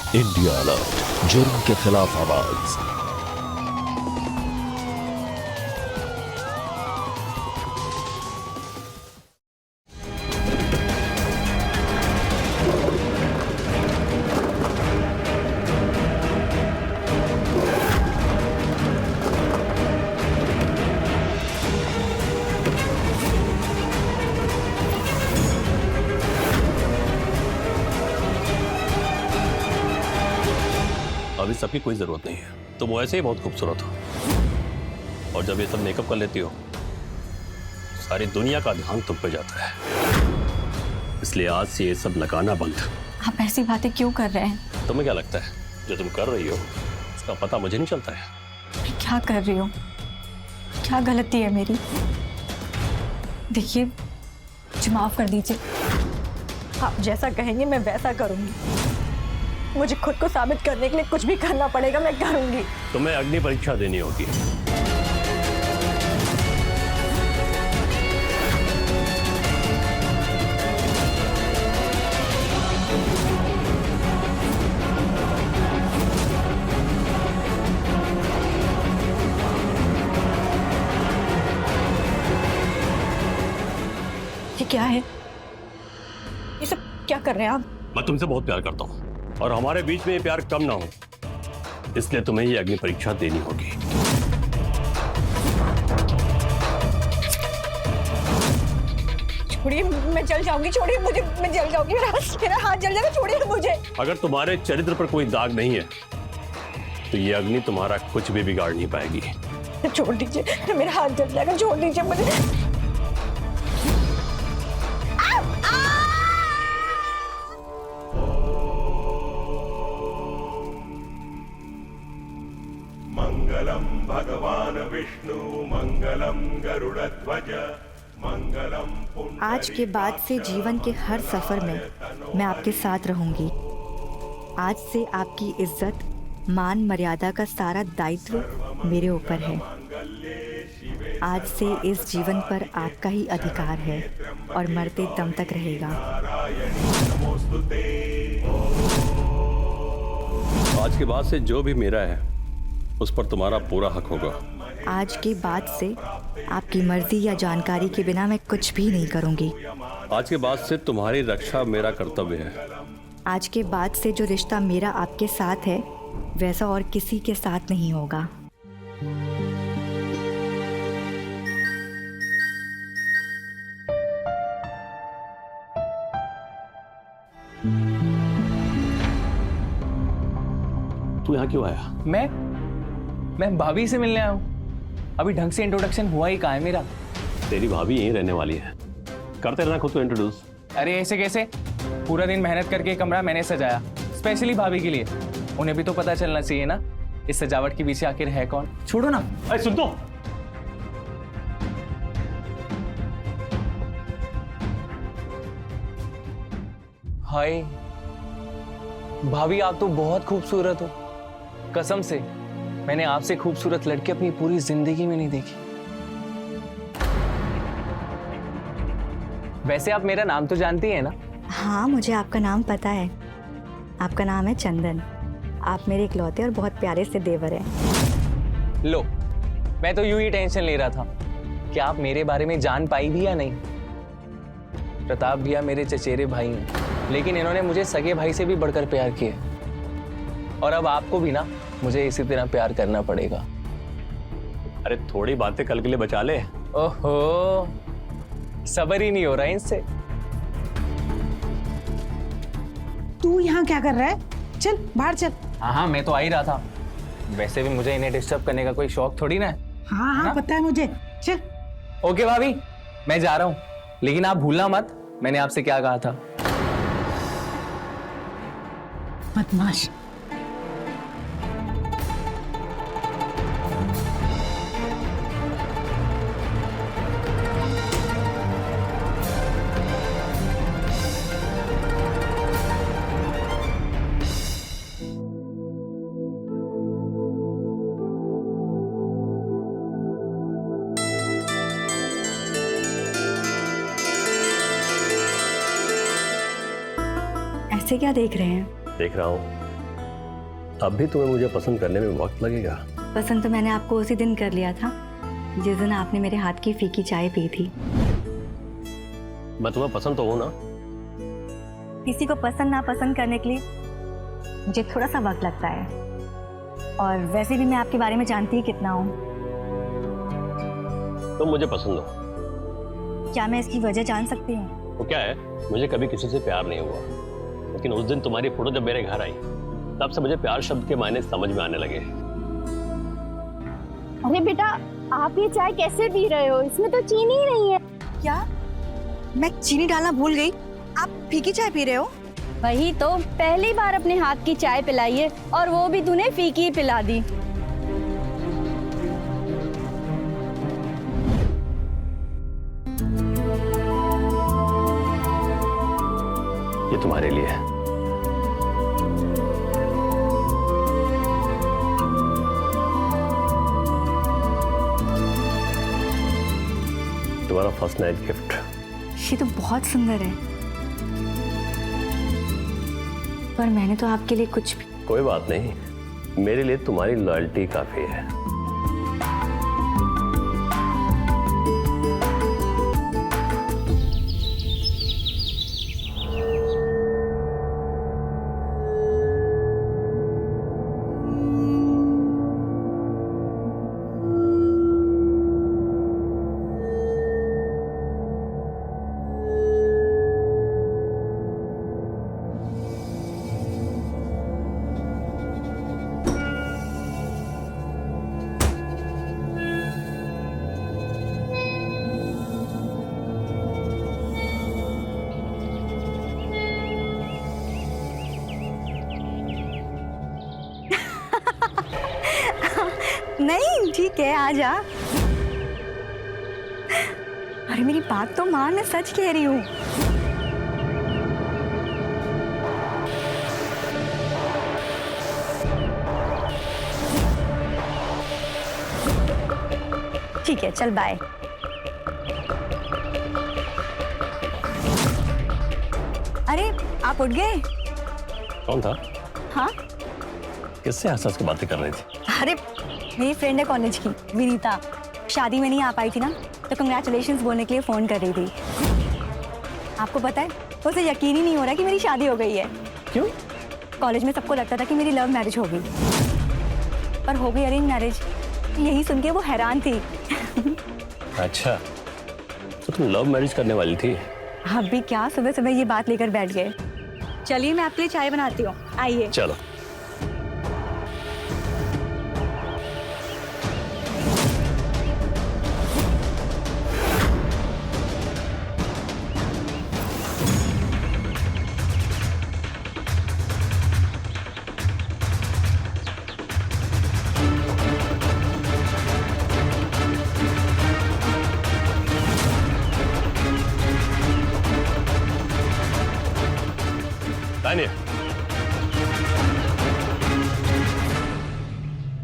India alert, जुर्म के खिलाफ आवाज। अभी सबकी कोई जरूरत नहीं है, तुम वैसे ही बहुत खूबसूरत हो। और जब ये सब मेकअप कर लेती हो, सारी दुनिया का ध्यान तुम पे जाता है। इसलिए आज से ये सब लगाना बंद। आप ऐसी बातें क्यों कर रहे हैं? तुम्हें क्या लगता है जो तुम कर रही हो इसका पता मुझे नहीं चलता है? मैं क्या कर रही हूँ? क्या गलती है मेरी? देखिए, मुझे माफ कर दीजिए। आप जैसा कहेंगे मैं वैसा करूंगी। मुझे खुद को साबित करने के लिए कुछ भी करना पड़ेगा, मैं करूंगी। तुम्हें अग्नि परीक्षा देनी होगी। ये क्या है? ये सब क्या कर रहे हैं आप? मैं तुमसे बहुत प्यार करता हूँ और हमारे बीच में ये प्यार कम ना हो, इसलिए तुम्हें ये अग्नि परीक्षा देनी होगी। छोड़िए, मैं जल जाऊंगी। छोड़िए मुझे, मैं जल जाऊंगी। मेरा हाथ जल जाएगा। छोड़िए मुझे। अगर तुम्हारे चरित्र पर कोई दाग नहीं है तो ये अग्नि तुम्हारा कुछ भी बिगाड़ नहीं पाएगी। छोड़ दीजिए, मेरा हाथ जल जाएगा। छोड़ दीजिए मुझे। मंगलम भगवान विष्णु मंगलम गरुड़ध्वज मंगलम। आज के बाद से जीवन के हर सफर में मैं आपके साथ रहूंगी। आज से आपकी इज्जत, मान, मर्यादा का सारा दायित्व मेरे ऊपर है। आज से इस जीवन पर आपका ही अधिकार है और मरते दम तक रहेगा। आज के बाद से जो भी मेरा है उस पर तुम्हारा पूरा हक होगा। आज के बाद से आपकी मर्जी या जानकारी के बिना मैं कुछ भी नहीं करूंगी। आज के बाद से तुम्हारी रक्षा मेरा कर्तव्य है। आज के बाद से जो रिश्ता मेरा आपके साथ है वैसा और किसी के साथ नहीं होगा। तू यहाँ क्यों आया? मैं भाभी से मिलने आया हूँ। अभी ढंग से इंट्रोडक्शन हुआ ही कहाँ है मेरा। तेरी भाभी यहीं रहने वाली है, करते रहना खुद को इंट्रोड्यूस। अरे ऐसे कैसे? पूरा दिन मेहनत करके कमरा मैंने सजाया स्पेशली भाभी के लिए। उन्हें भी तो पता चलना चाहिए ना इस सजावट के पीछे आखिर है कौन। छोड़ो ना। अरे सुन तो। हाय भाभी, आप तो बहुत खूबसूरत हो। कसम से मैंने आपसे खूबसूरत लड़की अपनी पूरी जिंदगी में नहीं देखी। वैसे आप मेरा नाम तो जानती हैं ना? हाँ, मुझे आपका नाम पता है। आपका नाम है चंदन। आप मेरे इकलौते और बहुत प्यारे से देवर हैं। लो, मैं तो यूं ही टेंशन ले रहा था कि आप मेरे बारे में जान पाई भी या नहीं। प्रताप भैया मेरे चचेरे भाई हैं, लेकिन इन्होंने मुझे सगे भाई से भी बढ़कर प्यार किया। और अब आपको भी ना मुझे इसी तरह प्यार करना पड़ेगा। अरे थोड़ी बातें कल के लिए बचा ले। ओहो, सब्र ही नहीं हो रहा इनसे। तू यहाँ क्या कर रहा है? चल बाहर चल। हाँ, मैं तो आ ही रहा था। वैसे भी मुझे इन्हें डिस्टर्ब करने का कोई शौक थोड़ी ना है। हाँ, पता है मुझे। चल। ओके भाभी, मैं जा रहा हूँ, लेकिन आप भूलना मत मैंने आपसे क्या कहा था। बदमाश। ऐसे क्या देख रहे हैं? देख रहा हूँ अब भी तुम्हें मुझे पसंद करने में वक्त लगेगा? पसंद तो मैंने आपको उसी दिन कर लिया था जिस दिन आपने मेरे हाथ की फीकी चाय पी थी। मैं तुम्हें पसंद तो हूं ना? किसी को पसंद ना पसंद करने के लिए मुझे थोड़ा सा वक्त लगता है, और वैसे भी मैं आपके बारे में जानती ही कितना हूँ। तुम मुझे पसंद हो। क्या मैं इसकी वजह जान सकती हूँ? वो क्या है, मुझे कभी किसी से प्यार नहीं हुआ, लेकिन उस दिन तुम्हारी फोटो जब मेरे घर आई तब से मुझे प्यार शब्द के मायने समझ में आने लगे। अरे बेटा, आप ये चाय कैसे पी रहे हो? इसमें तो चीनी ही नहीं है। क्या मैं चीनी डालना भूल गई? आप फीकी चाय पी रहे हो? वही तो, पहली बार अपने हाथ की चाय पिलाई है और वो भी तूने फीकी ही पिला दी। ये तुम्हारे लिए है। तुम्हारा फर्स्ट नाइट गिफ्ट। ये तो बहुत सुंदर है, पर मैंने तो आपके लिए कुछ भी। कोई बात नहीं, मेरे लिए तुम्हारी लॉयल्टी काफी है। नहीं ठीक है, आ जा। अरे मेरी बात तो मान, मैं सच कह रही हूँ। ठीक है, चल बाय। अरे आप उठ गए? कौन था? हाँ, किससे हंस हंस के बातें कर रही थी? अरे मेरी फ्रेंड है कॉलेज की, विनीता। शादी में नहीं आ पाई थी ना, तो कंग्रेचुलेशंस बोलने के लिए फोन कर रही थी। आपको पता है, उसे यकीन ही नहीं हो रहा कि मेरी शादी हो गई है। क्यों? कॉलेज में सबको लगता था कि मेरी लव मैरिज होगी, पर हो गई अरेंज मैरिज। यही सुन के वो हैरान थी। अच्छा, तो तुम लव मैरिज करने वाली थी? अब भी क्या, सुबह सुबह ये बात लेकर बैठ गए। चलिए मैं आपके लिए चाय बनाती हूँ, आइए। चलो।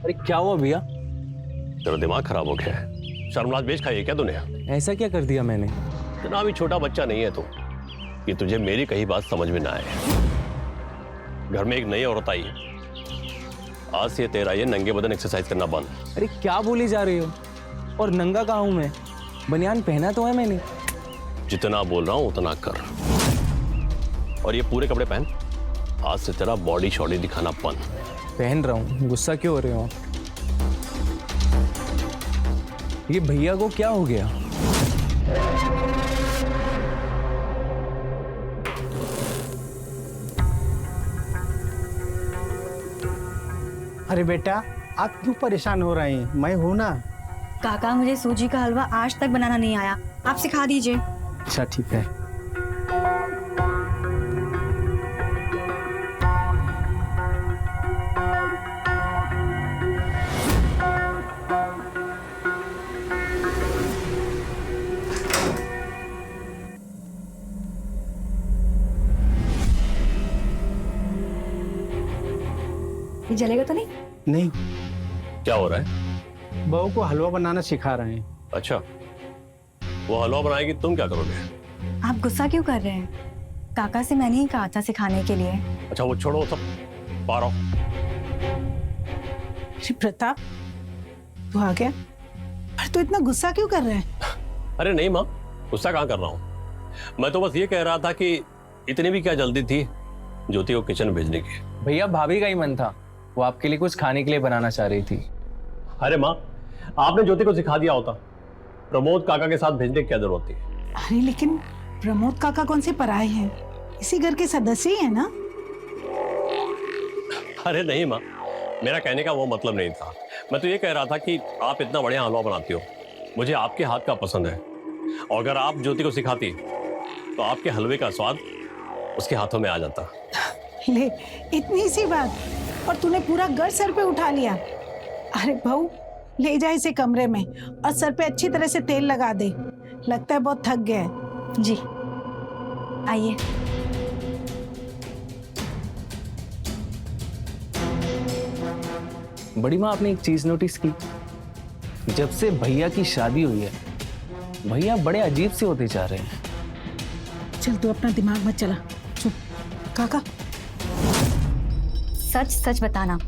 अरे क्या हुआ भैया? तेरा दिमाग खराब हो गया है। शर्मनाक बेच खाई है क्या तूने? ऐसा क्या कर दिया मैंने? इतना भी छोटा बच्चा नहीं है तू कि तुझे मेरी कही बात समझ में ना आए। घर में एक नई औरत आई, आज से तेरा ये नंगे बदन एक्सरसाइज करना बंद। अरे क्या बोली जा रही हो? और नंगा कहाँ हूं मैं? बनियान पहना तो है मैंने। जितना बोल रहा हूं उतना कर, और ये पूरे कपड़े पहन। आज से तेरा बॉडी शॉडी दिखाना बंद। पहन रहा हूँ, गुस्सा क्यों हो रहे हो? ये भैया को क्या हो गया? अरे बेटा, आप क्यों परेशान हो रहे हैं? मैं हूं ना। काका, मुझे सूजी का हलवा आज तक बनाना नहीं आया, आप सिखा दीजिए। अच्छा ठीक है। ये जलेगा तो नहीं? नहीं, क्या हो रहा है? बहू को हलवा बनाना सिखा रहे हैं। अच्छा, वो हलवा बनाएगी, तुम क्या करोगे? आप गुस्सा क्यों कर रहे हैं? काका से मैंने ही कहा था सिखाने के लिए। अच्छा वो छोड़ो, सब बाहर आओ। अरे प्रताप, तू आ गया? अरे तू इतना गुस्सा क्यों कर रहा है? अरे नहीं माँ, गुस्सा कहाँ कर रहा हूँ। मैं तो बस ये कह रहा था कि इतनी भी क्या जल्दी थी ज्योति को किचन भेजने की। भैया भाभी का ही मन था, वो आपके लिए कुछ खाने के लिए बनाना चाह रही थी। अरे माँ, आपने ज्योति को सिखा दिया होता, प्रमोद काका के साथ भेजने की क्या जरूरत थी। अरे लेकिन प्रमोद काका कौन से पराये हैं, इसी घर के सदस्य ही है ना। अरे नहीं माँ, मेरा कहने का वो मतलब नहीं था। मैं तो ये कह रहा था कि आप इतना बढ़िया हलवा बनाती हो, मुझे आपके हाथ का पसंद है, और अगर आप ज्योति को सिखाती तो आपके हलवे का स्वाद उसके हाथों में आ जाता। ले, इतनी सी बात और तूने पूरा घर सर पे उठा लिया। अरे बहू, ले जा इसे कमरे में और सर पे अच्छी तरह से तेल लगा दे, लगता है बहुत थक गया है। जी आइए। बड़ी माँ, आपने एक चीज नोटिस की? जब से भैया की शादी हुई है, भैया बड़े अजीब से होते जा रहे हैं। चल तू अपना दिमाग मत चला, चुप। काका, सच सच बताना,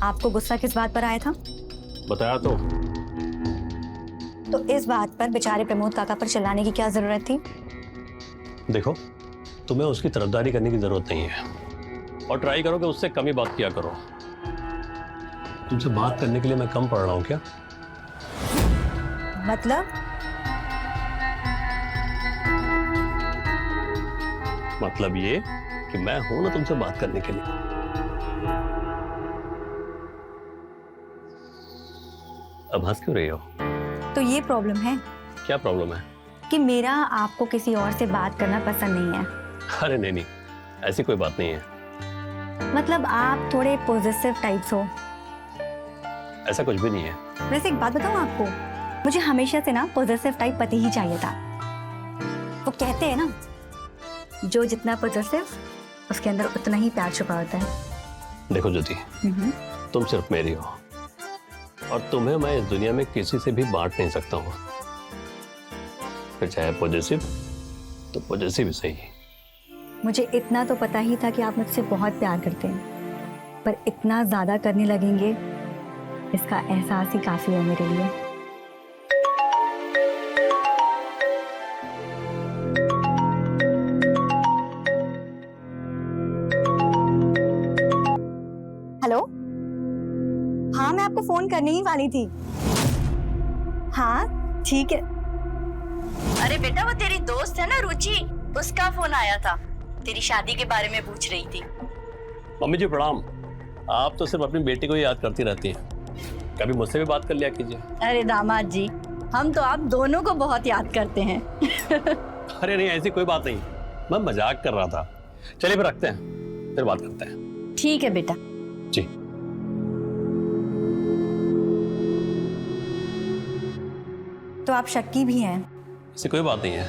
आपको गुस्सा किस बात पर आया था? बताया तो। इस बात पर बेचारे प्रमोद काका पर चिल्लाने की क्या जरूरत थी? देखो, तुम्हें उसकी तरफदारी करने की जरूरत नहीं है, और ट्राई करो कि उससे कम ही बात किया करो। तुमसे बात करने के लिए मैं कम पड़ रहा हूँ क्या? मतलब ये कि मैं हूं ना तुमसे बात करने के लिए। अब हंस क्यों रही हो? तो ये प्रॉब्लम है क्या प्रॉब्लम है? कि मेरा आपको किसी और से बात करना पसंद नहीं है। अरे नहीं नहीं, ऐसी कोई बात नहीं है। मतलब आप थोड़े पॉजिटिव टाइप्स हो। ऐसा कुछ भी नहीं है। वैसे एक बात बताऊं आपको, मुझे हमेशा से ना पॉजिटिव टाइप पति ही चाहिए था। वो कहते हैं ना, जो जितना पॉजिटिव उसके अंदर उतना ही प्यार छुपा होता है। देखो ज्योति, तुम सिर्फ मेरी हो, और तुम्हें मैं इस दुनिया में किसी से भी बांट नहीं सकता हूँ। फिर चाहे पॉजिटिव तो पॉजिटिव ही सही। मुझे इतना तो पता ही था कि आप मुझसे बहुत प्यार करते हैं, पर इतना ज्यादा करने लगेंगे इसका एहसास ही काफी है मेरे लिए। हेलो, हाँ मैं आपको फोन करने ही वाली थी। हाँ ठीक है। अरे बेटा, वो तेरी दोस्त है ना रुचि, उसका फोन आया था, तेरी शादी के बारे में पूछ रही थी। मम्मी जी प्रणाम। आप तो सिर्फ अपनी बेटी को ही याद करती रहती हैं, कभी मुझसे भी बात कर लिया कीजिए। अरे दामाद जी, हम तो आप दोनों को बहुत याद करते हैं। अरे नहीं, ऐसी कोई बात नहीं, मैं मजाक कर रहा था। चलिए फिर रखते हैं, फिर बात करते हैं। ठीक है बेटा। जी। तो आप शक्की भी हैं? ऐसी कोई बात नहीं है,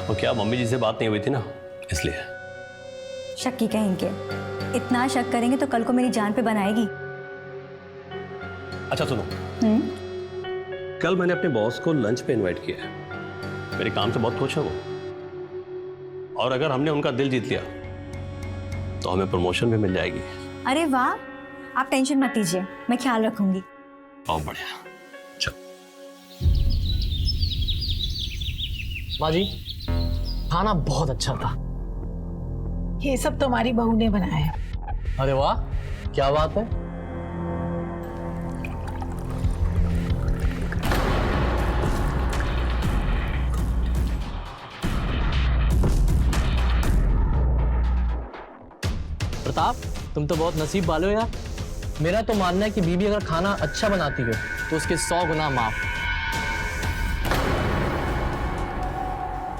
और क्या मम्मी जी से बात नहीं हुई थी ना, इसलिए। शक्की कहेंगे, इतना शक करेंगे तो कल को मेरी जान पे बनाएगी। अच्छा सुनो, कल मैंने अपने बॉस को लंच पे इनवाइट किया है। मेरे काम से बहुत खुश है वो, और अगर हमने उनका दिल जीत लिया तो हमें प्रमोशन भी मिल जाएगी। अरे वाह, आप टेंशन मत लीजिए, मैं ख्याल रखूंगी। बहुत बढ़िया। चलो। माँ जी, खाना बहुत अच्छा था। ये सब तुम्हारी बहू ने बनाया है। अरे वाह, क्या बात है। प्रताप, तुम तो बहुत नसीब वाले हो यार। मेरा तो मानना है कि बीबी अगर खाना अच्छा बनाती हो तो उसके 100 गुना माफ।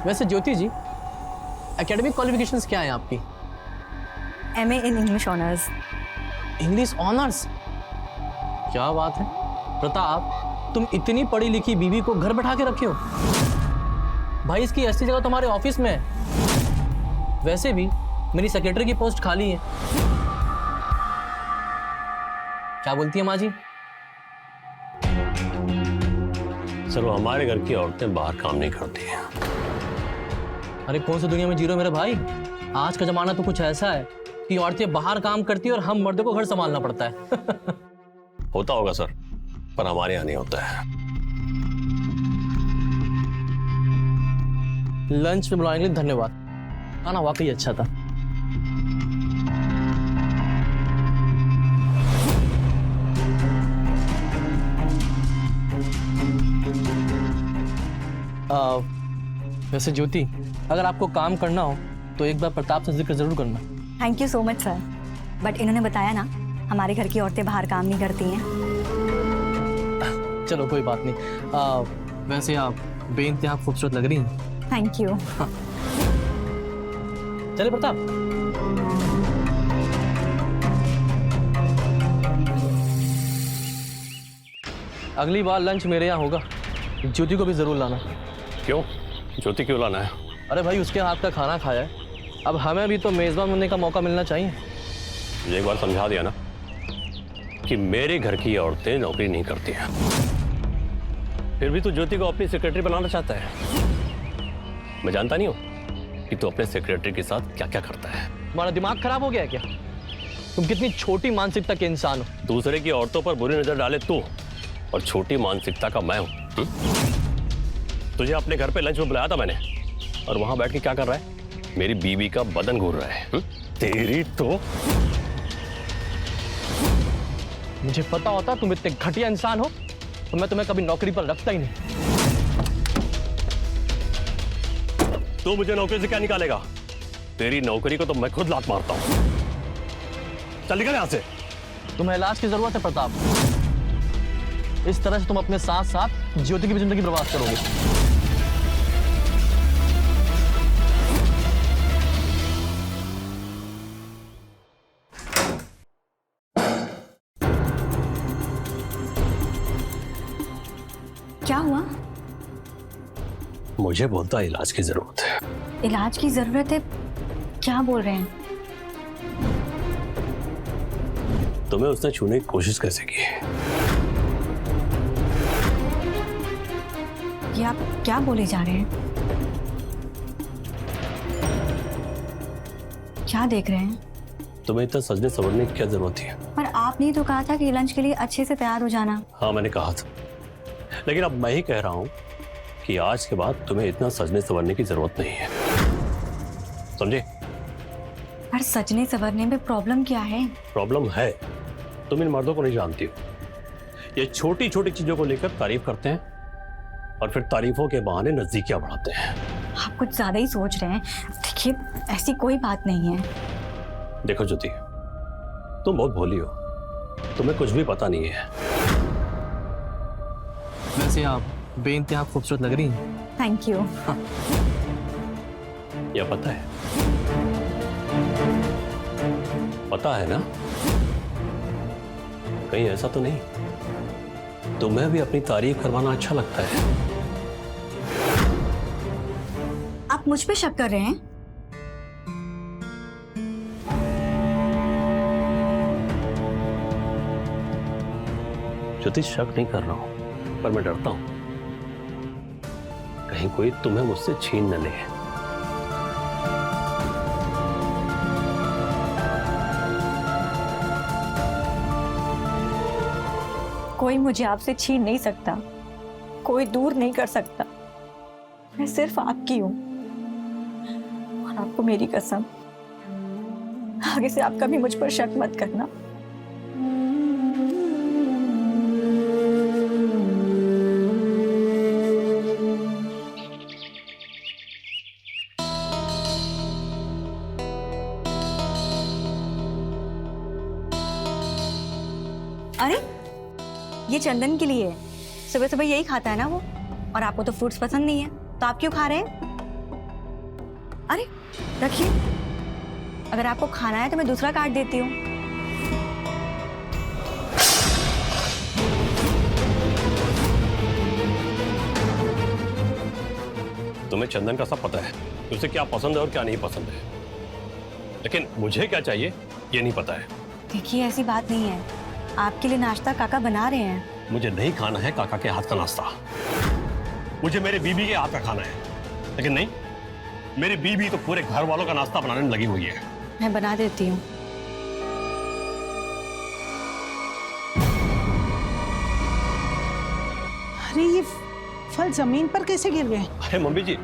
वैसे ज्योति जी, एकेडमिक क्वालिफिकेशंस क्या हैं आपकी? MA in English honours. English honours? क्या बात है। प्रताप, तुम इतनी पढ़ी लिखी बीबी को घर बैठा के रखे हो। भाई, इसकी ऐसी जगह तुम्हारे ऑफिस में है। वैसे भी मेरी सेक्रेटरी की पोस्ट खाली है। क्या बोलती है माँ जी? सर, वो हमारे घर की औरतें बाहर काम नहीं करती हैं। अरे कौन सी दुनिया में जी रहे हो मेरे भाई? आज का जमाना तो कुछ ऐसा है कि औरतें बाहर काम करती है और हम मर्दों को घर संभालना पड़ता है। होता होगा सर, पर हमारे यहाँ नहीं होता है। लंच में बुलाने के लिए धन्यवाद, खाना वाकई अच्छा था। वैसे ज्योति, अगर आपको काम करना हो तो एक बार प्रताप से जिक्र जरूर करना। Thank you so much sir, but इन्होंने बताया ना हमारे घर की औरतें बाहर काम नहीं करती हैं। चलो कोई बात नहीं। वैसे आप बेइंतहा खूबसूरत लग रही हैं। Thank you. चले प्रताप। अगली बार लंच मेरे यहाँ होगा, ज्योति को भी जरूर लाना। क्यों? ज्योति क्यों लाना है? अरे भाई, उसके हाथ का खाना खाया है, अब हमें भी तो मेजबान बनने का मौका मिलना चाहिए। मुझे एक बार समझा दिया ना कि मेरे घर की औरतें नौकरी नहीं करती हैं, फिर भी तू ज्योति को अपनी सेक्रेटरी बनाना चाहता है। मैं जानता नहीं हूं कि तू अपने सेक्रेटरी के साथ क्या क्या करता है। तुम्हारा दिमाग खराब हो गया है क्या? तुम कितनी छोटी मानसिकता के इंसान हो। दूसरे की औरतों पर बुरी नजर डाले तू, और छोटी मानसिकता का मैं हूं। तुझे अपने घर पे लंच में बुलाया था मैंने, और वहां बैठ के क्या कर रहा है? मेरी बीवी का बदन घूर रहा है। तेरी तो मुझे पता होता तुम इतने घटिया इंसान हो तो मैं तुम्हें कभी नौकरी पर रखता ही नहीं। तू मुझे नौकरी से क्या निकालेगा? तेरी नौकरी को तो मैं खुद लात मारता हूं। चल निकल यहां से। तुम्हें इलाज की जरूरत है प्रताप। इस तरह से तुम अपने साथ साथ ज्योति की भी जिंदगी बर्बाद करोगे। क्या हुआ? मुझे बोलता है इलाज की जरूरत है। इलाज की जरूरत है? क्या बोल रहे हैं? तुम्हें उसने छूने की कोशिश कैसे की? ये आप क्या बोले जा रहे हैं? क्या देख रहे हैं? तुम्हें इतना सजने संवरने की क्या जरूरत थी? पर आपने तो कहा था कि लंच के लिए अच्छे से तैयार हो जाना। हाँ मैंने कहा था, लेकिन अब मैं ही कह रहा हूं कि आज के बाद तुम्हें इतना सजने संवरने की जरूरत नहीं है, समझे? पर सजने संवरने में प्रॉब्लम क्या है? प्रॉब्लम है, तुम इन मर्दों को नहीं जानती हो। ये छोटी छोटी चीजों को लेकर तारीफ करते हैं और फिर तारीफों के बहाने नजदीकियां बढ़ाते हैं। आप कुछ ज्यादा ही सोच रहे हैं। देखिए, ऐसी कोई बात नहीं है। देखो ज्योति, तुम बहुत भोली हो, तुम्हें कुछ भी पता नहीं है। वैसे आप बेइंतहा खूबसूरत लग रही हैं। Thank you. या पता है? पता है ना? कहीं ऐसा तो नहीं तुम्हें भी अपनी तारीफ करवाना अच्छा लगता है? आप मुझ पे शक कर रहे हैं? ज्योति, शक नहीं कर रहा हूं, पर मैं डरता हूं कहीं कोई तुम्हें मुझसे छीन न ले। कोई मुझे आपसे छीन नहीं सकता, कोई दूर नहीं कर सकता। मैं सिर्फ आपकी हूं, और आपको मेरी कसम, आगे से आप कभी मुझ पर शक मत करना। अरे, ये चंदन के लिए है। सुबह सुबह यही खाता है ना वो, और आपको तो फ्रूट्स पसंद नहीं है, तो आप क्यों खा रहे हैं? अरे रखिए, अगर आपको खाना है तो मैं दूसरा काट देती हूँ। तुम्हें चंदन का सब पता है, उसे क्या पसंद है और क्या नहीं पसंद है, लेकिन मुझे क्या चाहिए ये नहीं पता है। देखिए, ऐसी बात नहीं है, आपके लिए नाश्ता काका बना रहे हैं। मुझे नहीं खाना है काका के हाथ का नाश्ता, मुझे मेरे बीबी के हाथ का खाना है। लेकिन नहीं, मेरी बीबी तो पूरे घर वालों का नाश्ता बनाने में लगी हुई है। मैं बना देती हूँ। अरे ये फल जमीन पर कैसे गिर गए? अरे मम्मी जी,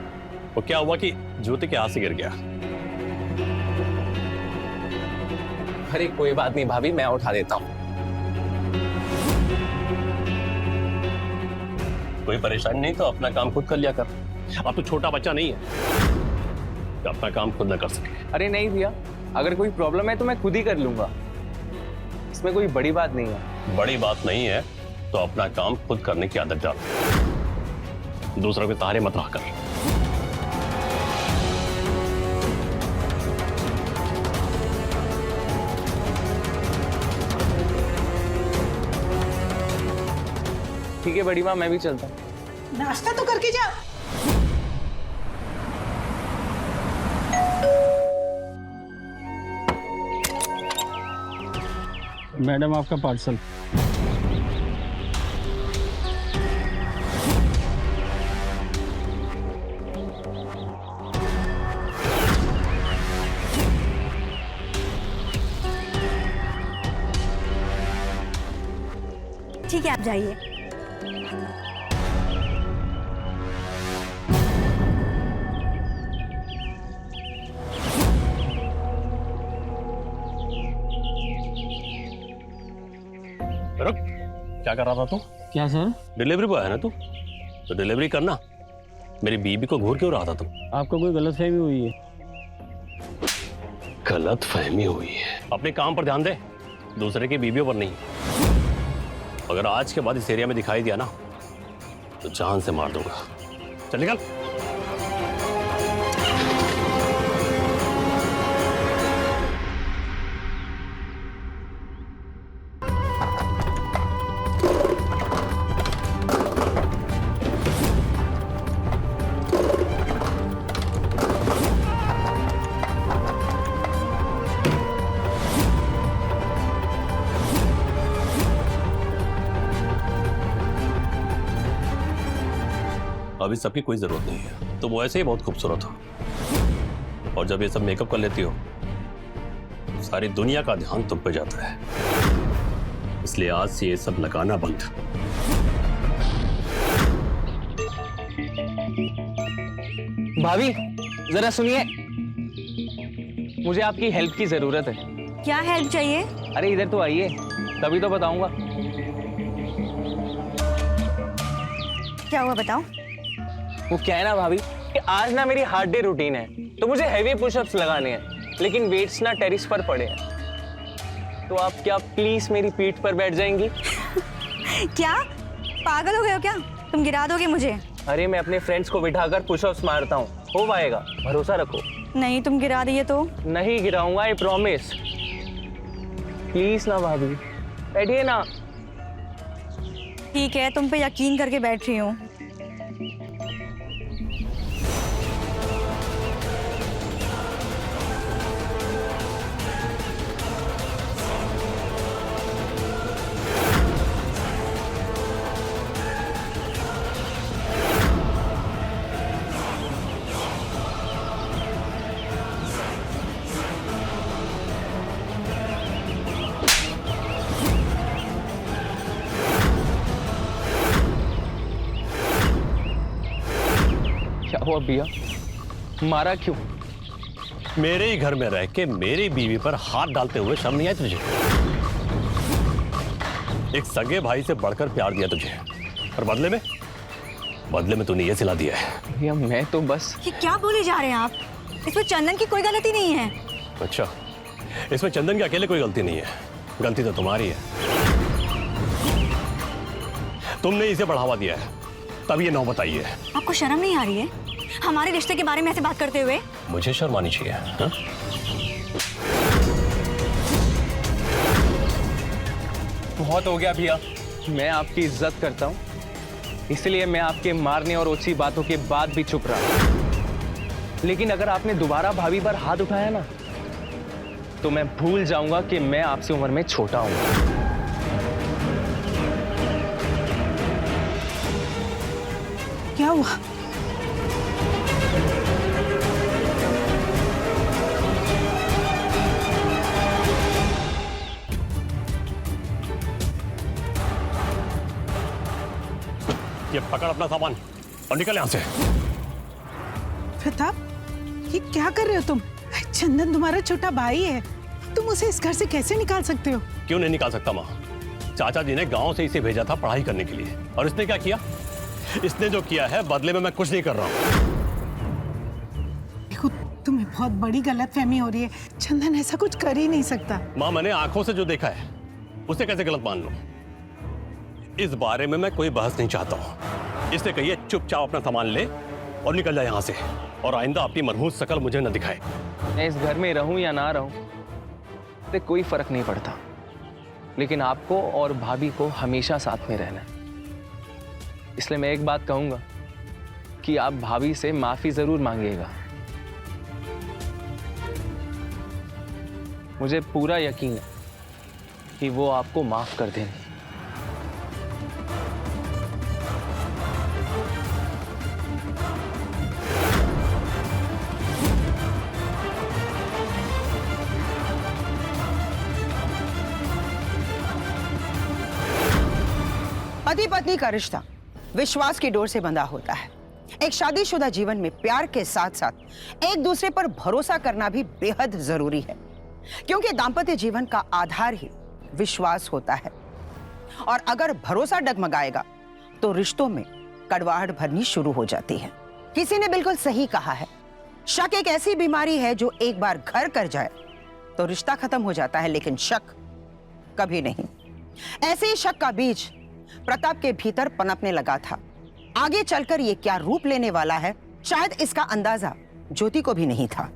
वो क्या हुआ कि जूते के हाथ से गिर गया। अरे कोई बात नहीं भाभी, मैं उठा देता हूँ। कोई परेशानी नहीं तो अपना काम खुद कर लिया कर। अब तो छोटा बच्चा नहीं है कि अपना काम खुद ना कर सके। अरे नहीं भैया, अगर कोई प्रॉब्लम है तो मैं खुद ही कर लूंगा, इसमें कोई बड़ी बात नहीं है। बड़ी बात नहीं है तो अपना काम खुद करने की आदत डाल, दूसरों के सहारे मत रहा कर। ठीक है बड़ी माँ, मैं भी चलता हूँ। नाश्ता तो करके जा। मैडम आपका पार्सल। ठीक है, आप जाइए। रुक, क्या कर रहा था तू? क्या सर? डिलीवरी बॉय है ना तू, तो डिलीवरी करना। मेरी बीबी को घूर क्यों रहा था तुम? आपको कोई गलतफहमी हुई है? गलत फहमी हुई है। अपने काम पर ध्यान दे, दूसरे की बीवियों पर नहीं। अगर आज के बाद इस एरिया में दिखाई दिया ना तो जान से मार दूंगा। चल निकल। अभी सबकी कोई जरूरत नहीं है, तो वो ऐसे ही बहुत खूबसूरत हो। और जब ये सब मेकअप कर लेती हो तो सारी दुनिया का ध्यान तुम पे जाता है। इसलिए आज से ये सब लगाना बंद। भाभी जरा सुनिए, मुझे आपकी हेल्प की जरूरत है। क्या हेल्प चाहिए? अरे इधर तो आइए, तभी तो बताऊंगा। क्या हुआ, बताओ। वो क्या है ना भाभी कि आज ना मेरी हार्ड डे रूटीन है, तो मुझे हैवी पुशअप्स लगाने हैं, लेकिन वेट्स ना टेरिस पर पड़े हैं। तो आप क्या प्लीज मेरी पीठ पर बैठ जाएंगी? क्या पागल हो गए हो क्या? तुम गिरा दोगे मुझे? अरे मैं अपने फ्रेंड्स को बिठाकर पुशअप्स मारता हूँ, हो पाएगा, भरोसा रखो। नहीं, तुम गिरा दिए तो? नहीं गिराऊंगा, आई प्रॉमिस। प्लीज ना भाभी, बैठिए ना। ठीक है, तुम पे यकीन करके बैठ रही हूँ। क्या हुआ भैया, मारा क्यों? मेरे ही घर में रह के मेरी बीवी पर हाथ डालते हुए शर्म नहीं आई तुझे? एक सगे भाई से बढ़कर प्यार दिया तुझे, और बदले में तूने ये सिला दिया है। भैया मैं तो बस। ये क्या बोले जा रहे हैं आप? इसमें चंदन की कोई गलती नहीं है। अच्छा, इसमें चंदन की अकेले कोई गलती नहीं है, गलती तो तुम्हारी है। तुमने इसे बढ़ावा दिया है, तब ये नौबत आई है। आपको शर्म नहीं आ रही है हमारे रिश्ते के बारे में ऐसे बात करते हुए? मुझे शर्म आनी चाहिए हा? बहुत हो गया भैया, मैं आपकी इज्जत करता हूँ, इसलिए मैं आपके मारने और ओछी बातों के बाद भी चुप रहा। लेकिन अगर आपने दोबारा भाभी पर हाथ उठाया ना, तो मैं भूल जाऊंगा कि मैं आपसे उम्र में छोटा हूं। क्या हुआ? ये पकड़ अपना सामान और निकल यहाँ से। प्रताप, ये क्या कर रहे हो तुम? चंदन तुम्हारा छोटा भाई है, तुम उसे इस घर से कैसे निकाल सकते हो? क्यों नहीं निकाल सकता माँ? चाचा जी ने गांव से इसे भेजा था पढ़ाई करने के लिए, और इसने क्या किया? इसने जो किया है बदले में मैं कुछ नहीं कर रहा हूँ। देखो, तुम्हें बहुत बड़ी गलतफहमी हो रही है। चंदन ऐसा कुछ कर ही नहीं सकता। माँ, मैंने आंखों से जो देखा है उसे कैसे गलत मान लूं? इस बारे में मैं कोई बहस नहीं चाहता हूँ। इससे कहिए चुपचाप अपना सामान ले और निकल जाए यहाँ से, और आइंदा अपनी मनहूस शकल मुझे न दिखाए। मैं इस घर में रहूं या ना रहूं, इससे कोई फर्क नहीं पड़ता, लेकिन आपको और भाभी को हमेशा साथ में रहना है। इसलिए मैं एक बात कहूंगा कि आप भाभी से माफी जरूर मांगिएगा। मुझे पूरा यकीन है कि वो आपको माफ कर देंगे। पति पत्नी का रिश्ता विश्वास की डोर से बंधा होता है। एक शादीशुदा जीवन में प्यार के साथ साथ एक दूसरे पर भरोसा करना भी बेहद जरूरी है, क्योंकि दांपत्य जीवन का आधार ही विश्वास होता है। और अगर भरोसा डगमगाएगा तो रिश्तों में कड़वाहट भरनी शुरू हो जाती है। किसी ने बिल्कुल सही कहा है, शक एक ऐसी बीमारी है जो एक बार घर कर जाए तो रिश्ता खत्म हो जाता है, लेकिन शक कभी नहीं। ऐसे ही शक का बीज प्रताप के भीतर पनपने लगा था। आगे चलकर ये क्या रूप लेने वाला है, शायद इसका अंदाजा ज्योति को भी नहीं था।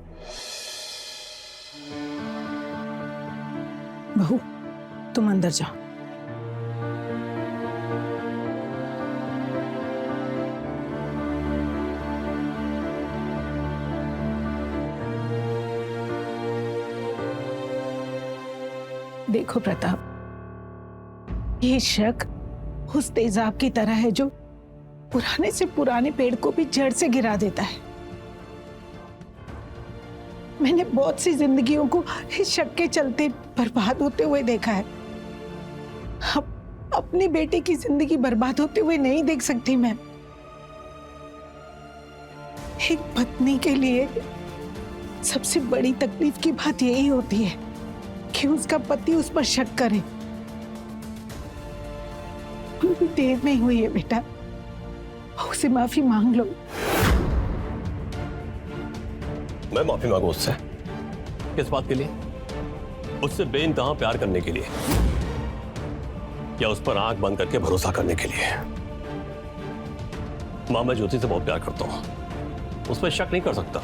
बहू, तुम अंदर जाओ। देखो प्रताप, ये शक उस तेजाब की तरह है जो पुराने से पुराने पेड़ को भी जड़ से गिरा देता है। मैंने बहुत सी जिंदगियों को इस शक के चलते बर्बाद होते हुए देखा है। अब अपनी बेटे की जिंदगी बर्बाद होते हुए नहीं देख सकती मैं। एक पत्नी के लिए सबसे बड़ी तकलीफ की बात यही होती है कि उसका पति उस पर शक करे। देर नहीं हुई है बेटा, उसे माफी मांग लो। मैं माफी मांगू उससे? किस बात के लिए? उससे बेइंतहा प्यार करने के लिए, या उस पर आंख बंद करके भरोसा करने के लिए? मां, मैं ज्योति से बहुत प्यार करता हूं, उस पर शक नहीं कर सकता,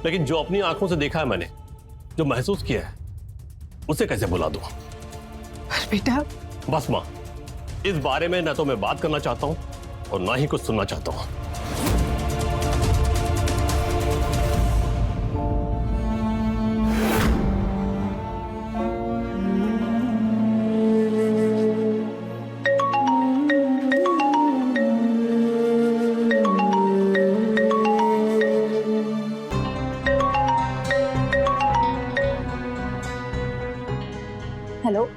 लेकिन जो अपनी आंखों से देखा है मैंने, जो महसूस किया है, उसे कैसे भुला दूं? बेटा बस मां, इस बारे में न तो मैं बात करना चाहता हूं और ना ही कुछ सुनना चाहता हूं। हेलो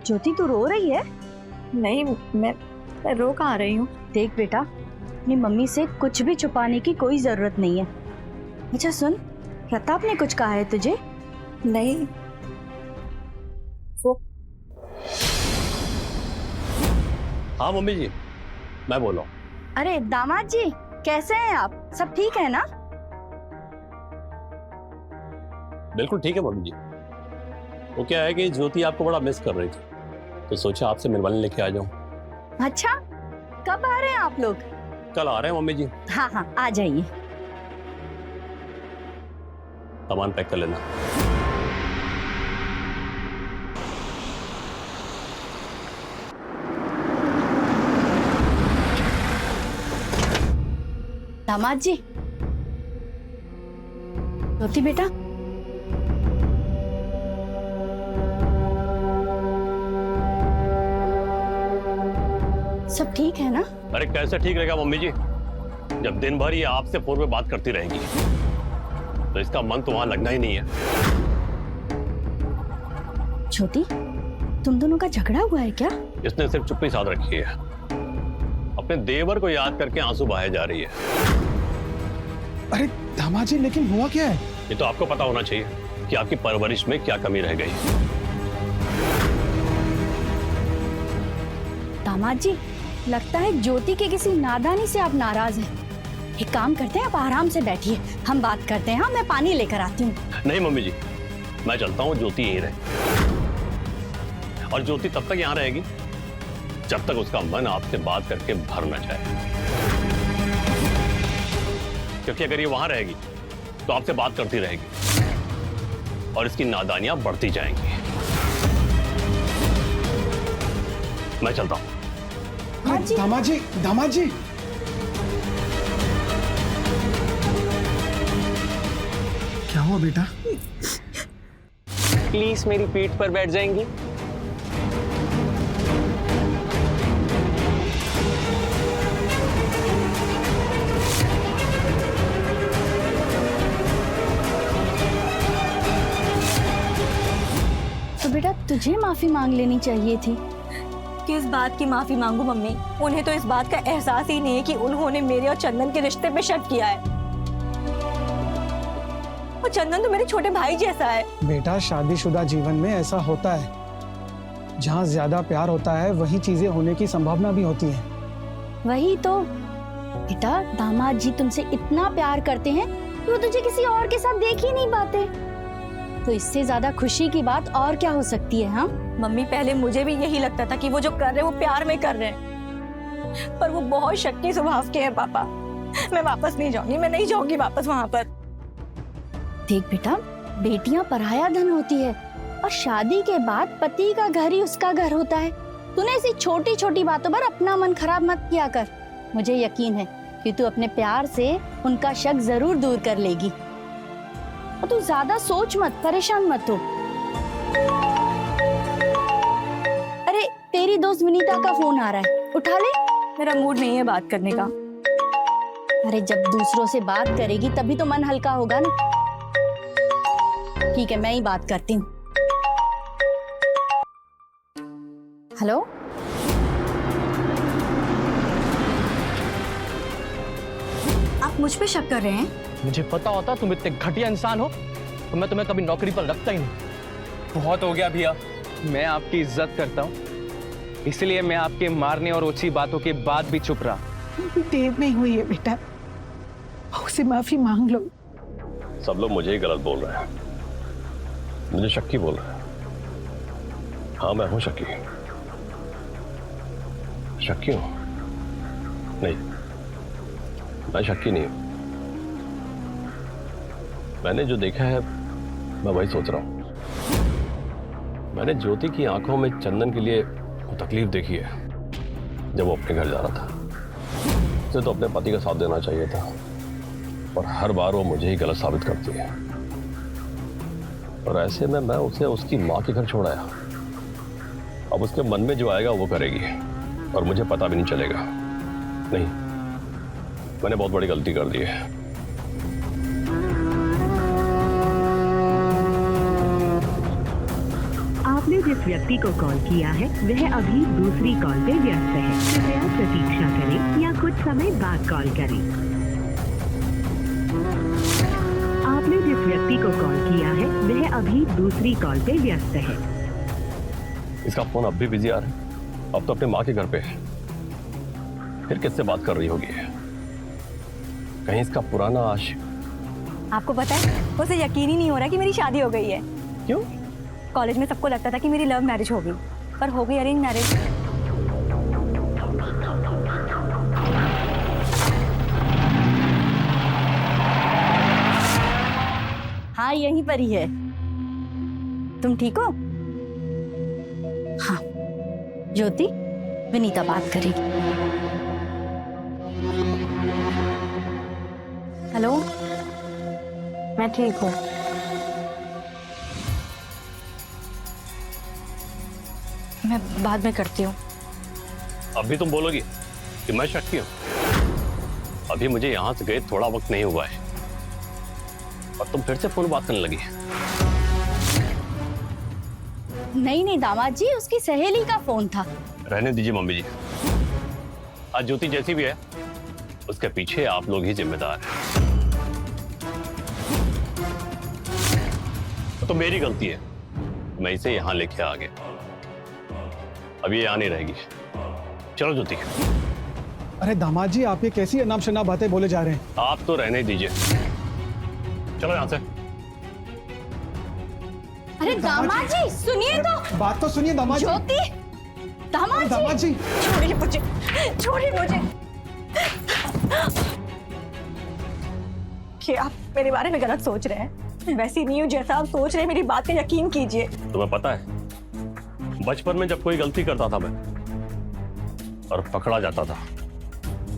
ज्योति, तू रो रही है? नहीं, मैं रो कहाँ रही हूँ। देख बेटा, अपनी मम्मी से कुछ भी छुपाने की कोई जरूरत नहीं है। अच्छा सुन, प्रताप ने कुछ कहा है तुझे? नहीं, वो हाँ मम्मी जी, मैं बोल रहा हूँ। अरे दामाद जी, कैसे हैं आप? सब ठीक है ना? बिल्कुल ठीक है मम्मी जी। वो क्या है कि ज्योति आपको बड़ा मिस कर रही थी, तो सोचा आपसे मिलवाने लेके आ जाऊं। अच्छा, कब आ रहे हैं आप लोग? कल आ रहे हैं मम्मी जी। हाँ हाँ, आ जाइए। सामान पैक कर लेना। दामाद जी, ज्योति बेटा, सब ठीक है ना? अरे कैसे ठीक रहेगा मम्मी जी, जब दिन भर ये आपसे फोन पे बात करती रहेगी तो इसका मन तो वहां लगना ही नहीं है। ज्योति, तुम दोनों का झगड़ा हुआ है क्या? इसने सिर्फ चुप्पी साध रखी है। अपने देवर को याद करके आंसू बहाए जा रही है। अरे दामाद जी, लेकिन हुआ क्या है? ये तो आपको पता होना चाहिए कि आपकी परवरिश में क्या कमी रह गई। दामाद जी, लगता है ज्योति के किसी नादानी से आप नाराज हैं। एक काम करते हैं, आप आराम से बैठिए, हम बात करते हैं। हाँ, मैं पानी लेकर आती हूँ। नहीं मम्मी जी, मैं चलता हूँ, ज्योति यहीं रहे। और ज्योति तब तक यहाँ रहेगी जब तक उसका मन आपसे बात करके भर न जाए, क्योंकि अगर ये वहां रहेगी तो आपसे बात करती रहेगी और इसकी नादानियां बढ़ती जाएंगी। मैं चलता हूं। दामाद जी, दामाद जी, क्या हुआ बेटा? प्लीज मेरी पीठ पर बैठ जाएंगी? तो बेटा तुझे माफी मांग लेनी चाहिए थी। किस बात की माफी मांगू मम्मी? उन्हें तो इस बात का एहसास ही नहीं है कि उन्होंने मेरे और चंदन के रिश्ते पे शक किया है। और चंदन तो मेरे छोटे भाई जैसा है। बेटा, शादीशुदा जीवन में ऐसा होता है, जहाँ ज्यादा प्यार होता है वही चीजें होने की संभावना भी होती है। वही तो बेटा, दामाद जी तुमसे इतना प्यार करते हैं कि वो तुझे किसी और के साथ देख ही नहीं पाते। तो इससे ज्यादा खुशी की बात और क्या हो सकती है? हाँ मम्मी, पहले मुझे भी यही लगता था कि वो जो कर रहे हैं वो प्यार में कर रहे हैं, पर वो बहुत शक्की स्वभाव के हैं पापा। मैं वापस नहीं जाऊंगी, मैं नहीं जाऊंगी वापस वहां पर। देख बेटा, बेटियां पराया धन होती है और शादी के बाद पति का घर ही उसका घर होता है। तूने ऐसी छोटी छोटी बातों पर अपना मन खराब मत किया कर। मुझे यकीन है कि तू अपने प्यार से उनका शक जरूर दूर कर लेगी। और तू ज्यादा सोच मत, परेशान मत हो। अरे तेरी दोस्त विनीता का फोन आ रहा है, उठा ले। मेरा मूड नहीं है बात करने का। अरे जब दूसरों से बात करेगी तभी तो मन हल्का होगा ना। ठीक है, मैं ही बात करती हूँ। हेलो, आप मुझ पे शक कर रहे हैं? मुझे पता होता तुम इतने घटिया इंसान हो तो मैं तुम्हें कभी नौकरी पर रखता ही नहीं। बहुत हो गया भैया, मैं आपकी इज्जत करता हूँ, इसलिए मैं आपके मारने और ओछी बातों के बाद भी चुप रहा। देर नहीं हुई है बेटा, उसे माफी मांग लो। सब लोग मुझे ही गलत बोल रहे हैं, मुझे शक्की बोल रहे हैं। हाँ, मैं हूं शक्की, शक्की हूं। नहीं, मैं शक्की नहीं हूं। मैंने जो देखा है मैं वही सोच रहा हूं। मैंने ज्योति की आंखों में चंदन के लिए वो तकलीफ देखी है जब वो अपने घर जा रहा था। उसे तो अपने पति का साथ देना चाहिए था, और हर बार वो मुझे ही गलत साबित करती है। और ऐसे में मैं उसे उसकी माँ के घर छोड़ाया। अब उसके मन में जो आएगा वो करेगी और मुझे पता भी नहीं चलेगा। नहीं, मैंने बहुत बड़ी गलती कर दी है। आपने जिस व्यक्ति को कॉल किया है वह अभी दूसरी कॉल पे व्यस्त है। कृपया प्रतीक्षा करें या कुछ समय बाद कॉल करें। आपने जिस व्यक्ति को कॉल किया है वह अभी दूसरी कॉल पे व्यस्त है। इसका फोन अब भी बिजी आ रहा है। अब तो अपने माँ के घर पे है, फिर किससे बात कर रही होगी? कहीं इसका पुराना आशिक। आपको पता है, उसे यकीन ही नहीं हो रहा कि मेरी शादी हो गई है। क्यों? कॉलेज में सबको लगता था कि मेरी लव मैरिज होगी, पर हो गई अरेंज मैरिज। हाँ, यहीं पर ही है। तुम ठीक हो? हाँ, ज्योति, विनीता बात करेगी। हेलो, मैं ठीक हूँ। मैं बाद में करती हूँ। अब भी तुम बोलोगी कि मैं शक्की हूँ? अभी मुझे यहाँ से गए थोड़ा वक्त नहीं हुआ है और तुम फिर से फोन बात करने लगी। नहीं नहीं दामाद जी, उसकी सहेली का फोन था। रहने दीजिए मम्मी जी, आज ज्योति जैसी भी है, उसके पीछे आप लोग ही जिम्मेदार हैं। तो मेरी गलती है, मैं इसे यहां लेके आ गया। अब ये यहां नहीं रहेगी। चलो ज्योति। अरे दामाद जी, आप ये कैसी अनाप शनाप बातें बोले जा रहे हैं? आप तो रहने दीजिए, चलो यहां से। अरे दामाद जी सुनिए तो। बात तो सुनिए दामाद जी। ज्योति, दामाद जी। छोड़िए मुझे, छोड़िए मुझे। कि आप मेरे बारे में गलत सोच रहे हैं। मैं वैसी नहीं हूँ जैसा आप सोच रहे हैं। मेरी बात पे यकीन कीजिए। तुम्हें पता है, बचपन में जब कोई गलती करता था मैं और पकड़ा जाता था,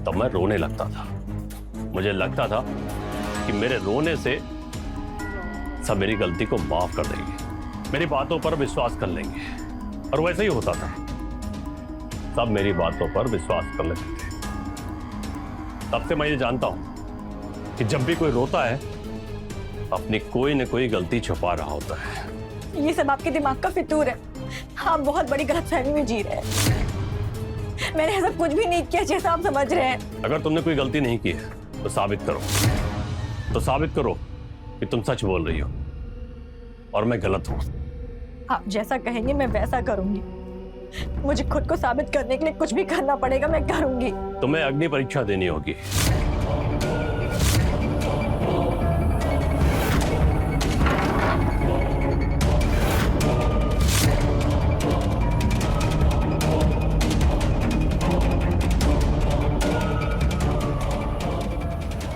तब मैं रोने लगता था। मुझे लगता था कि मेरे रोने से सब मेरी गलती को माफ कर देंगे, मेरी बातों पर विश्वास कर लेंगे। और वैसे ही होता था, सब मेरी बातों पर विश्वास कर लेते थे। तब से मैं ये जानता हूं कि जब भी कोई रोता है, अपनी कोई न कोई गलती छुपा रहा होता है। ये सब आपके दिमाग का फितूर है। आप बहुत बड़ी गलतफहमी में जी रहे हैं। मैंने ऐसा कुछ भी नहीं किया जैसा आप समझ रहे हैं। अगर तुमने कोई गलती नहीं की है तो साबित करो, कि तुम सच बोल रही हो और मैं गलत हूं। आप जैसा कहेंगे मैं वैसा करूंगी। मुझे खुद को साबित करने के लिए कुछ भी करना पड़ेगा, मैं करूंगी। तुम्हें अग्नि परीक्षा देनी होगी।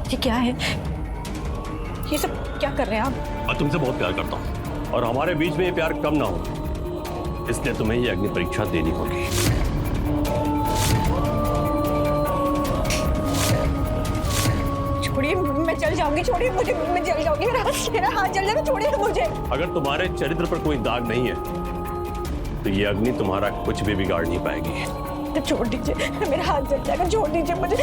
ये क्या है? ये सब क्या कर रहे हैं आप? मैं तुमसे बहुत प्यार करता हूं और हमारे बीच में ये प्यार कम ना हो, इसलिए तुम्हें ये अग्नि परीक्षा देनी होगी। छोड़िए, मैं चल जाऊंगी। छोड़िए मुझे, मैं चल जाऊंगी। मेरा हाथ जल जाएगा। छोड़िए मुझे। अगर तुम्हारे चरित्र पर कोई दाग नहीं है तो ये अग्नि तुम्हारा कुछ भी बिगाड़ नहीं पाएगी। तो छोड़ दीजिए, मेरा हाथ जल जाएगा। छोड़ दीजिए मुझे।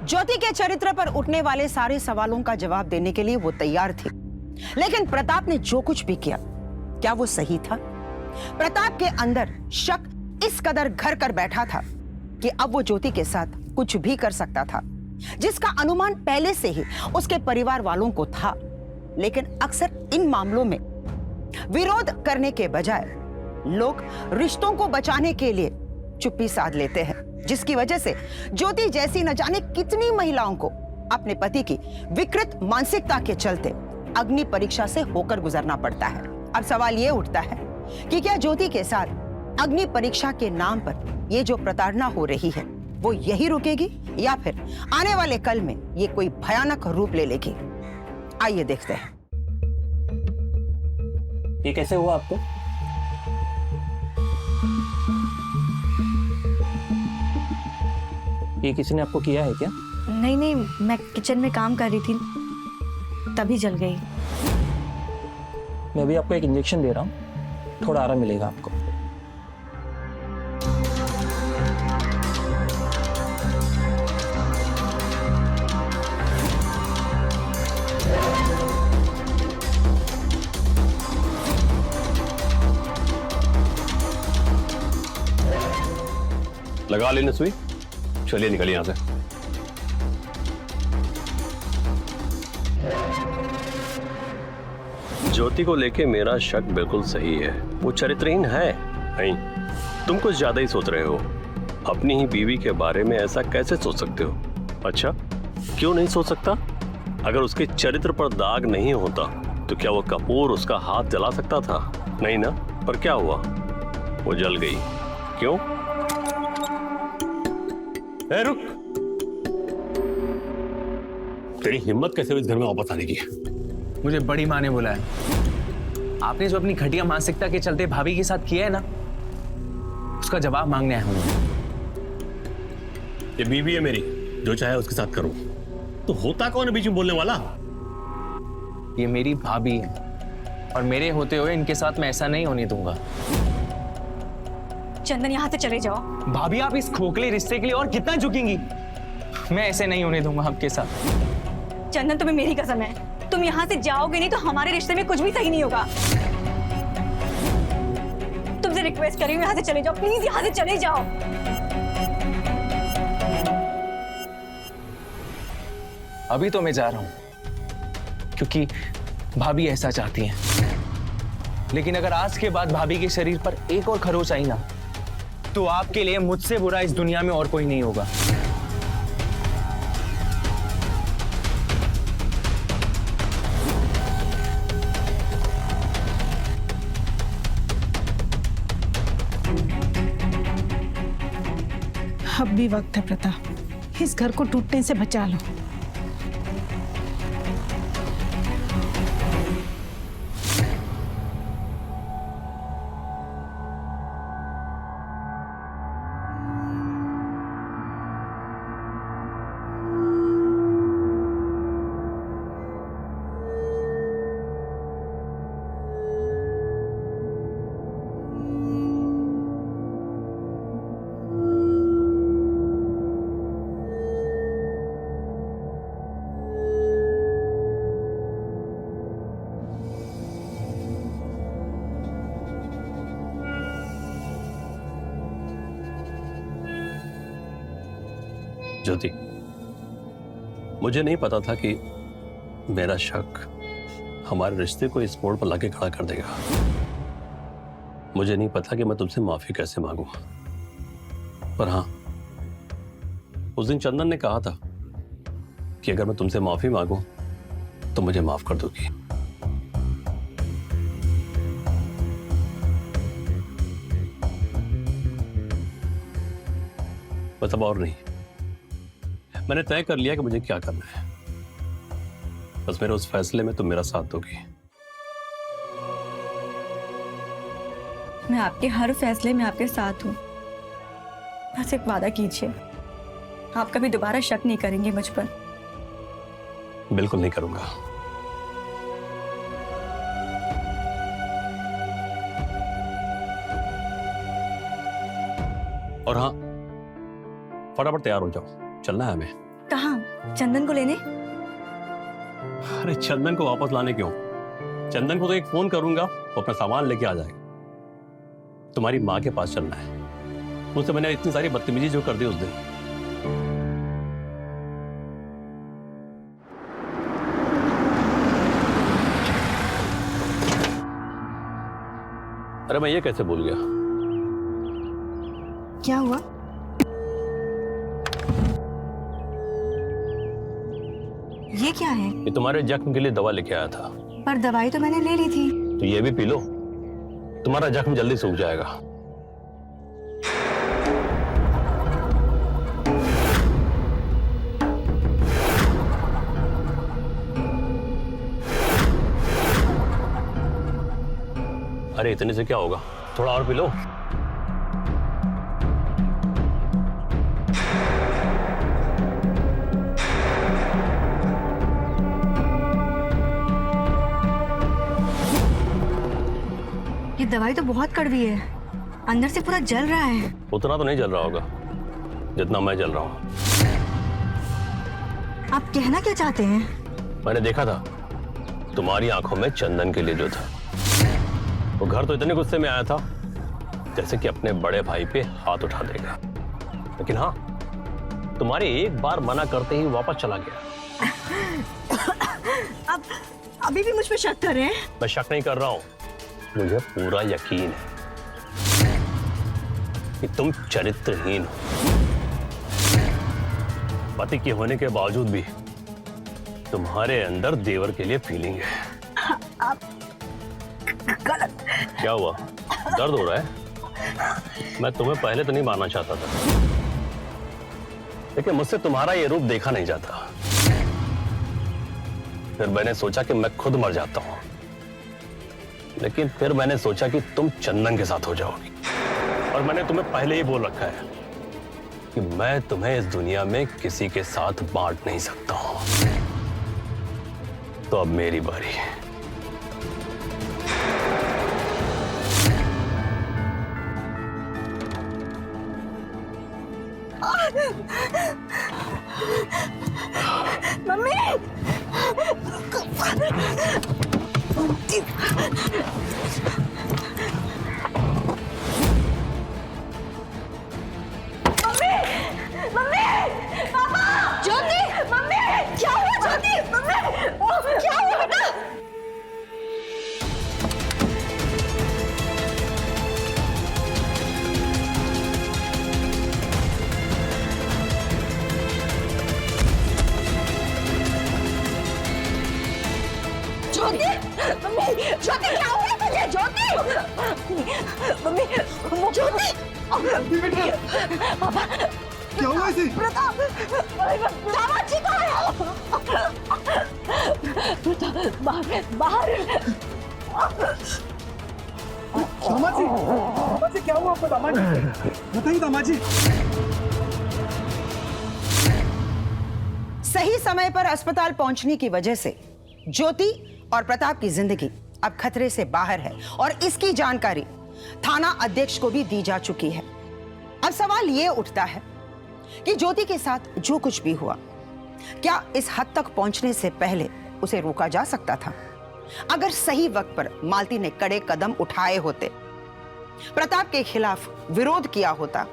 ज्योति के चरित्र पर उठने वाले सारे सवालों का जवाब देने के लिए वो तैयार थी, लेकिन प्रताप ने जो कुछ भी किया, क्या वो सही था? प्रताप के अंदर शक इस कदर घर कर बैठा था कि अब वो ज्योति के साथ कुछ भी कर सकता था, जिसका अनुमान पहले से ही उसके परिवार वालों को था। लेकिन अक्सर इन मामलों में विरोध करने के बजाय लोग रिश्तों को बचाने के लिए चुप्पी साध लेते हैं, जिसकी वजह से ज्योति जैसी न जाने कितनी महिलाओं को अपने पति की विकृत मानसिकता के चलते अग्नि परीक्षा से होकर गुजरना पड़ता है। अब सवाल ये उठता है कि क्या ज्योति के साथ अग्नि परीक्षा के नाम पर ये जो प्रताड़ना हो रही है वो यही रुकेगी या फिर आने वाले कल में ये कोई भयानक रूप ले लेगी? आइए देखते हैं। ये कैसे हुआ आपको? ये किसी ने आपको किया है क्या? नहीं नहीं, मैं किचन में काम कर रही थी, तभी जल गई। मैं भी आपको एक इंजेक्शन दे रहा हूँ, थोड़ा आराम मिलेगा आपको। लगा लेने सुई। चलिए निकलिए यहां से। ज्योति को लेके मेरा शक बिल्कुल सही है, वो चरित्रहीन है। नहीं, तुम कुछ ज्यादा ही सोच रहे हो। अपनी ही बीवी के बारे में ऐसा कैसे सोच सकते हो? अच्छा, क्यों नहीं सोच सकता? अगर उसके चरित्र पर दाग नहीं होता तो क्या वो कपूर उसका हाथ जला सकता था? नहीं ना। पर क्या हुआ? वो जल गई। क्यों? ए, रुक। तेरी हिम्मत कैसे हुई इस घर में वापस आने की? मुझे बड़ी माँ ने बुलाया। आपने जो अपनी घटिया मानसिकता के चलते भाभी के साथ किया है ना, उसका जवाब मांगने आया हूं। ये बीवी है मेरी, जो चाहे उसके साथ करूं। तो होता कौन है बीच में बोलने वाला? ये मेरी भाभी है और मेरे होते हुए इनके साथ मैं ऐसा नहीं होने दूंगा। चंदन, यहाँ से चले जाओ। भाभी, आप इस खोखले रिश्ते के लिए और कितना झुकेंगी? मैं ऐसे नहीं होने दूंगा आपके साथ। चंदन, तुम्हें मेरी कसम है, तुम यहाँ से जाओगे नहीं तो हमारे रिश्ते में कुछ भी सही नहीं होगा। तुमसे आपसे रिक्वेस्ट कर रही हूँ, यहाँ से चले जाओ प्लीज, यहाँ से चले जाओ। अभी तो मैं जा रहा हूं क्योंकि भाभी ऐसा चाहती हैं। लेकिन अगर आज के बाद भाभी के शरीर पर एक और खरोच आई ना, तो आपके लिए मुझसे बुरा इस दुनिया में और कोई नहीं होगा। अब भी वक्त है प्रताप, इस घर को टूटने से बचा लो। ज्योति, मुझे नहीं पता था कि मेरा शक हमारे रिश्ते को इस मोड़ पर लाके खड़ा कर देगा। मुझे नहीं पता कि मैं तुमसे माफी कैसे मांगू। पर हाँ, उस दिन चंदन ने कहा था कि अगर मैं तुमसे माफी मांगू तो मुझे माफ कर दोगी। बस अब और नहीं, मैंने तय कर लिया कि मुझे क्या करना है। बस मेरे उस फैसले में तुम मेरा साथ दोगी। मैं आपके हर फैसले में आपके साथ हूँ। बस एक वादा कीजिए, आप कभी दोबारा शक नहीं करेंगे मुझ पर। बिल्कुल नहीं करूंगा। और हाँ, फटाफट तैयार हो जाओ, चलना है हमें। कहाँ? चंदन को लेने? अरे चंदन को वापस लाने क्यों? चंदन को तो एक फोन करूंगा, वो अपना सामान लेके आ जाएगा। तुम्हारी माँ के पास चलना है। मुझसे मैंने इतनी सारी बदतमीजी जो कर दी उस दिन। अरे मैं ये कैसे भूल गया? क्या हुआ? ये क्या है? ये तुम्हारे जख्म के लिए दवा लेके आया था। पर दवाई तो मैंने ले ली थी। तो ये भी पी लो, तुम्हारा जख्म जल्दी सूख जाएगा। अरे इतने से क्या होगा, थोड़ा और पी लो। ये दवाई तो बहुत कड़वी है, अंदर से पूरा जल रहा है। उतना तो नहीं जल रहा होगा जितना मैं जल रहा हूं। आप कहना क्या चाहते हैं? मैंने देखा था तुम्हारी आंखों में चंदन के लिए जो था, वो घर तो इतने गुस्से में आया था जैसे कि अपने बड़े भाई पे हाथ उठा देगा। लेकिन हाँ, तुम्हारे एक बार मना करते ही वापस चला गया। अब अभी भी मुझ पे शक कर रहे हैं? मैं शक नहीं कर रहा हूं, मुझे पूरा यकीन है कि तुम चरित्रहीन हो। पति के होने के बावजूद भी तुम्हारे अंदर देवर के लिए फीलिंग है। आप गलत। क्या हुआ, दर्द हो रहा है? मैं तुम्हें पहले तो नहीं मानना चाहता था, लेकिन मुझसे तुम्हारा ये रूप देखा नहीं जाता। फिर मैंने सोचा कि मैं खुद मर जाता हूं, लेकिन फिर मैंने सोचा कि तुम चंदन के साथ हो जाओगी। और मैंने तुम्हें पहले ही बोल रखा है कि मैं तुम्हें इस दुनिया में किसी के साथ बांट नहीं सकता हूं। तो अब मेरी बारी है। मम्मी! पापा क्या हुआ इसे? प्रताप दामाद जी कहाँ है? प्रताप बाहर बाहर। दामाद जी क्या हुआ आपको? दामाद जी बताइए दामाद जी। सही समय पर अस्पताल पहुंचने की वजह से ज्योति और प्रताप की जिंदगी अब खतरे से बाहर है और इसकी जानकारी थाना अध्यक्ष को भी दी जा चुकी है। अब सवाल ये उठता है कि ज्योति के साथ जो कुछ भी हुआ, क्या इस हद तक पहुंचने से पहले उसे रोका जा सकता था? अगर सही वक्त पर मालती ने कड़े कदम उठाए होते, प्रताप के खिलाफ विरोध किया होता,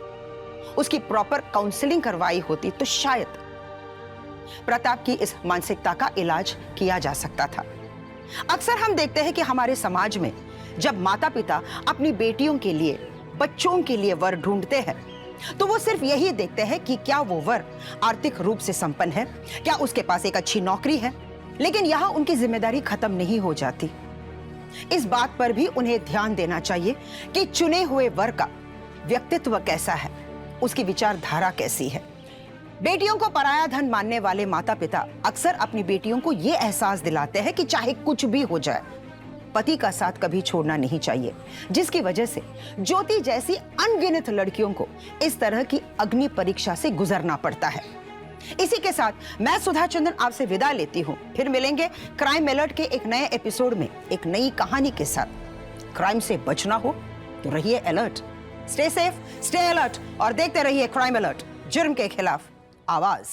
उसकी प्रॉपर काउंसलिंग करवाई होती, तो शायद प्रताप की इस मानसिकता का इलाज किया जा सकता था। अक्सर हम देखते हैं कि हमारे समाज में जब माता पिता अपनी बेटियों के लिए, बच्चों के लिए वर ढूंढते हैं, तो वो सिर्फ यही देखते हैं कि क्या वो वर आर्थिक रूप से संपन्न है, क्या उसके पास एक अच्छी नौकरी है। लेकिन यहाँ उनकी जिम्मेदारी खत्म नहीं हो जाती। इस बात पर भी उन्हें ध्यान देना चाहिए कि चुने हुए वर का व्यक्तित्व कैसा है, उसकी विचारधारा कैसी है। बेटियों को पराया धन मानने वाले माता पिता अक्सर अपनी बेटियों को यह एहसास दिलाते हैं कि चाहे कुछ भी हो जाए, पति का साथ कभी छोड़ना नहीं चाहिए, जिसकी वजह से ज्योति जैसी अनगिनत लड़कियों को इस तरह की अग्नि परीक्षा से गुजरना पड़ता है। इसी के साथ मैं सुधा चंदन आपसे विदा लेती हूं। फिर मिलेंगे क्राइम अलर्ट के एक नए एपिसोड में एक नई कहानी के साथ। क्राइम से बचना हो तो रहिए alert. Stay safe, stay alert और देखते रहिए क्राइम अलर्ट, जुर्म के खिलाफ आवाज।